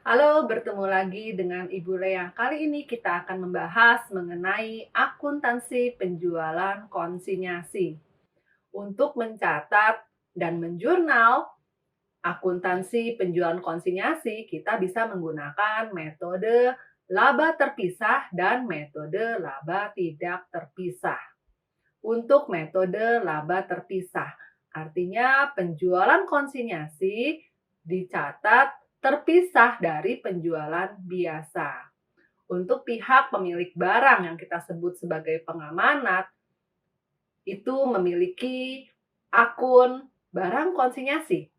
Halo, bertemu lagi dengan Ibu Lea. Kali ini kita akan membahas mengenai akuntansi penjualan konsinyasi. Untuk mencatat dan menjurnal akuntansi penjualan konsinyasi, kita bisa menggunakan metode laba terpisah dan metode laba tidak terpisah. Untuk metode laba terpisah, artinya penjualan konsinyasi dicatat terpisah dari penjualan biasa. Untuk pihak pemilik barang yang kita sebut sebagai pengamanat, itu memiliki akun barang konsinyasi.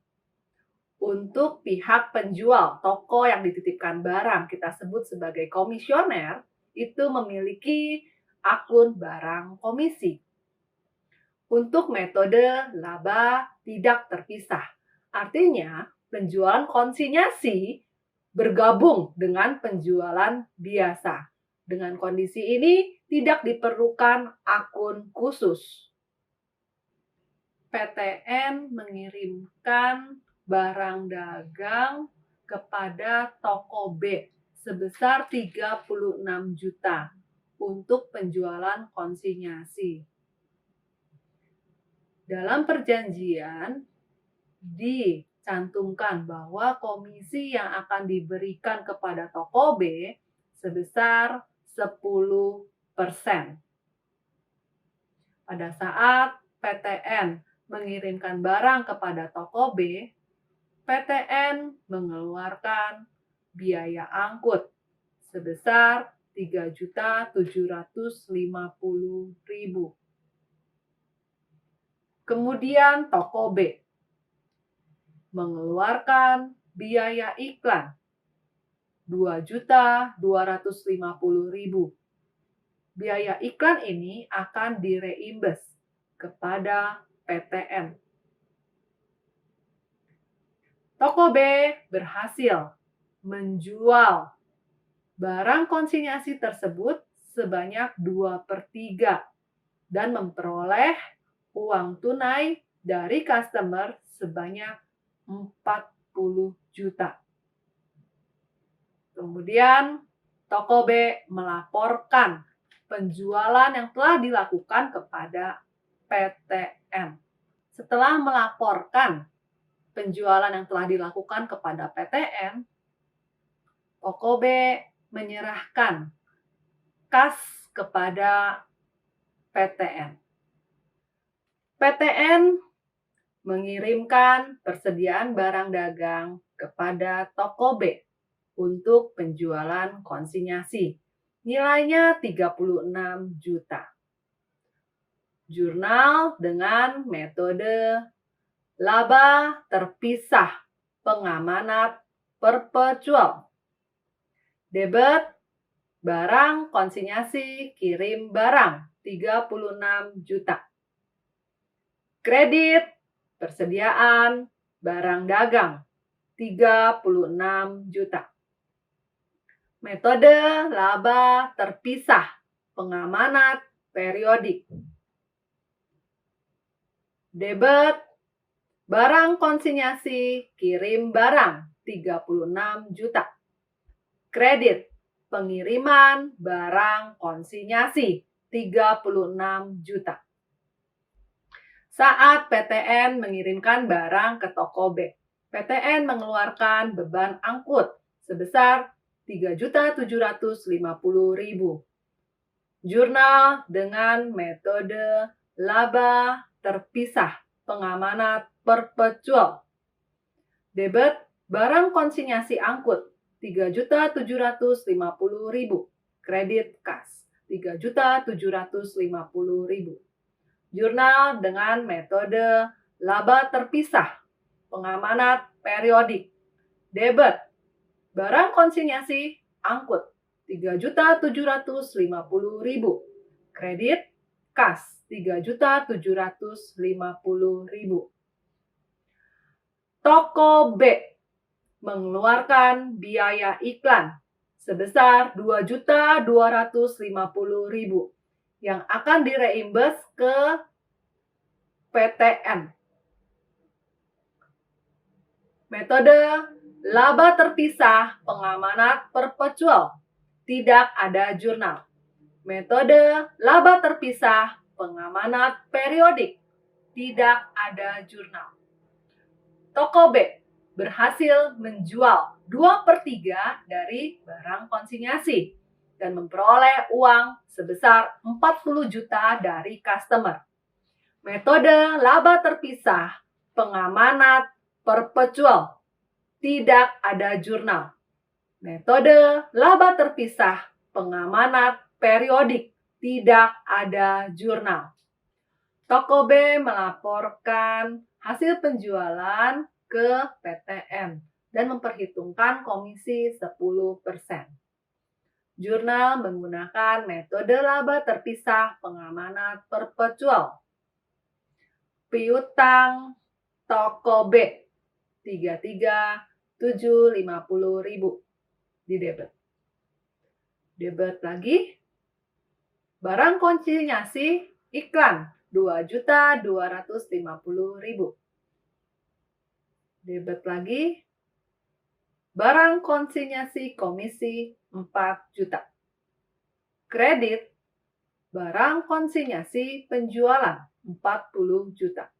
Untuk pihak penjual, toko yang dititipkan barang, kita sebut sebagai komisioner, itu memiliki akun barang komisi. Untuk metode laba tidak terpisah, artinya penjualan konsinyasi bergabung dengan penjualan biasa. Dengan kondisi ini tidak diperlukan akun khusus. PTN mengirimkan barang dagang kepada toko B sebesar 36 juta untuk penjualan konsinyasi. Dalam perjanjian dicantumkan bahwa komisi yang akan diberikan kepada toko B sebesar 10%. Pada saat PTN mengirimkan barang kepada toko B, PTN mengeluarkan biaya angkut sebesar 3.750.000. Kemudian toko B mengeluarkan biaya iklan 2.250.000. Biaya iklan ini akan direimbas kepada PTN. Toko B berhasil menjual barang konsinyasi tersebut sebanyak 2/3 dan memperoleh uang tunai dari customer sebanyak 40 juta. Kemudian toko B melaporkan penjualan yang telah dilakukan kepada PTN. Setelah melaporkan penjualan yang telah dilakukan kepada PTN, toko B menyerahkan kas kepada PTN. PTN mengirimkan persediaan barang dagang kepada toko B untuk penjualan konsinyasi. Nilainya 36 juta. Jurnal dengan metode laba terpisah pengamanat perpetual. Debit barang konsinyasi kirim barang 36 juta. Kredit persediaan barang dagang 36 juta. Metode laba terpisah pengamanat periodik. Debit barang konsinyasi kirim barang 36 juta. Kredit pengiriman barang konsinyasi 36 juta. Saat PTN mengirimkan barang ke toko B, PTN mengeluarkan beban angkut sebesar 3.750.000. Jurnal dengan metode laba terpisah pengamanat perpetual. Debit barang konsinyasi angkut 3.750.000. Kredit kas 3.750.000. Jurnal dengan metode laba terpisah pengamanat periodik. Debit barang konsinyasi angkut 3.750.000. Kredit kas 3.750.000. Toko B mengeluarkan biaya iklan sebesar 2.250.000 yang akan direimbas ke PTN. Metode laba terpisah pengamanat perpetual, tidak ada jurnal. Metode laba terpisah pengamanat periodik, tidak ada jurnal. Toko B berhasil menjual 2/3 dari barang konsinyasi dan memperoleh uang sebesar 40 juta dari customer. Metode laba terpisah pengamanat perpetual, tidak ada jurnal. Metode laba terpisah pengamanat periodik, tidak ada jurnal. Toko B melaporkan hasil penjualan ke PTN dan memperhitungkan komisi 10%. Jurnal menggunakan metode laba terpisah pengamanat perpetual. Piutang toko B 33.750.000 di debit. Debit lagi. Barang konsinyasi iklan 2.250.000. Debit lagi. Barang konsinyasi komisi 4 juta. Kredit barang konsinyasi penjualan 40 juta.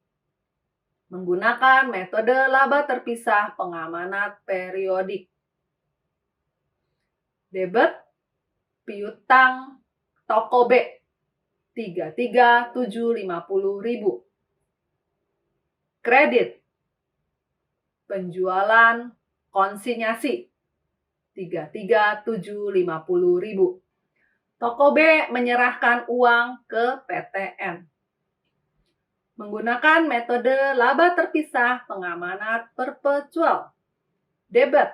Menggunakan metode laba terpisah pengamanat periodik. Debit piutang toko B 33.750.000. Kredit penjualan konsinyasi 33.750.000. Toko B menyerahkan uang ke PTN. Menggunakan metode laba terpisah pengamanat perpetual. Debit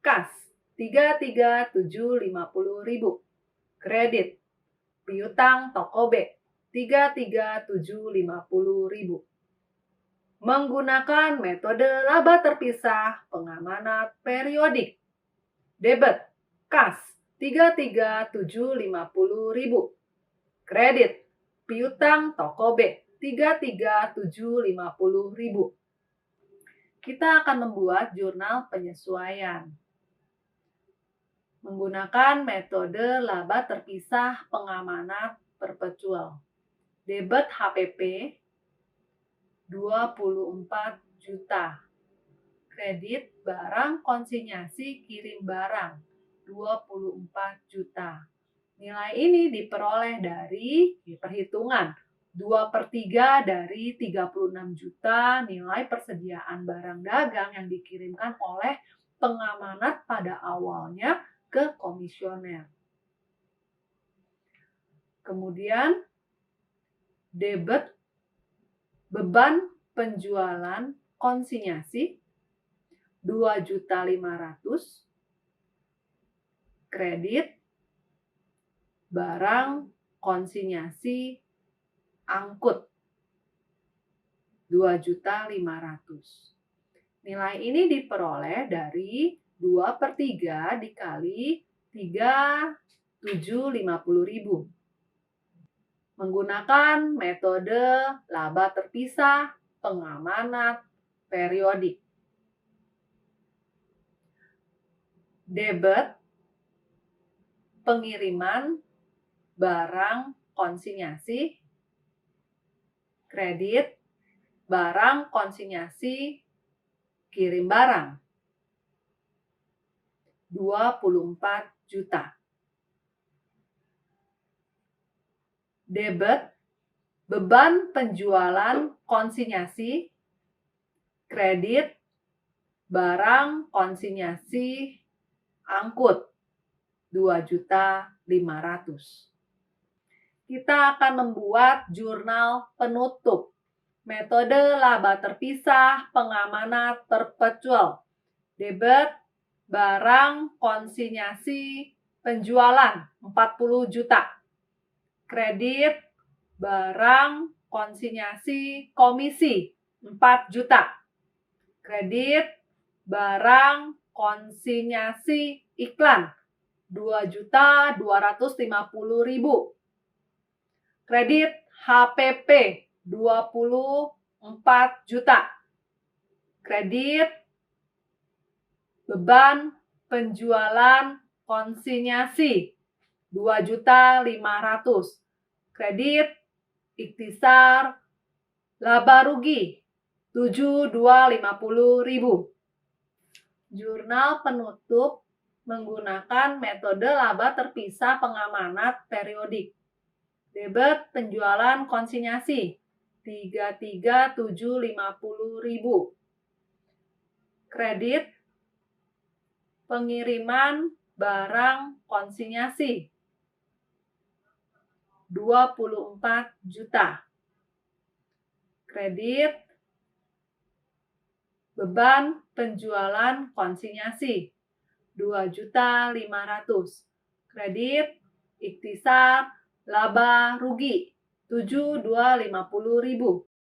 kas 33.750.000. Kredit piutang toko B 33.750.000. Menggunakan metode laba terpisah pengamanat periodik. Debit kas 33.750.000. Kredit piutang toko B 33.750.000. Kita akan membuat jurnal penyesuaian. Menggunakan metode laba terpisah pengamanat perpetual. Debit HPP 24 juta. Kredit barang konsinyasi kirim barang 24 juta. Nilai ini diperoleh dari perhitungan 2/3 dari 36 juta nilai persediaan barang dagang yang dikirimkan oleh pengamanat pada awalnya ke komisioner. Kemudian debit beban penjualan konsinyasi 2.500.000. Kredit barang konsinyasi angkut 2.500.000. Nilai ini diperoleh dari 2/3 dikali 3.750.000. Menggunakan metode laba terpisah pengamanat periodik. Debit pengiriman barang konsinyasi. Kredit barang konsinyasi kirim barang 24 juta. Debit beban penjualan konsinyasi. Kredit barang konsinyasi angkut 2.500.000. Kita akan membuat jurnal penutup. Metode laba terpisah pengamanat perpetual. Debit barang konsinyasi penjualan 40 juta. Kredit barang konsinyasi komisi 4 juta. Kredit barang konsinyasi iklan 2.250.000. Kredit HPP 24 juta. Kredit Beban penjualan konsinyasi 2.500.000. Kredit ikhtisar laba rugi 7.250.000. Jurnal penutup menggunakan metode laba terpisah pengamanat periodik. Debit penjualan konsinyasi 33.750.000. Kredit pengiriman barang konsinyasi 24 juta. Kredit beban penjualan konsinyasi 2.500.000. Kredit ikhtisar laba rugi 7.250.000.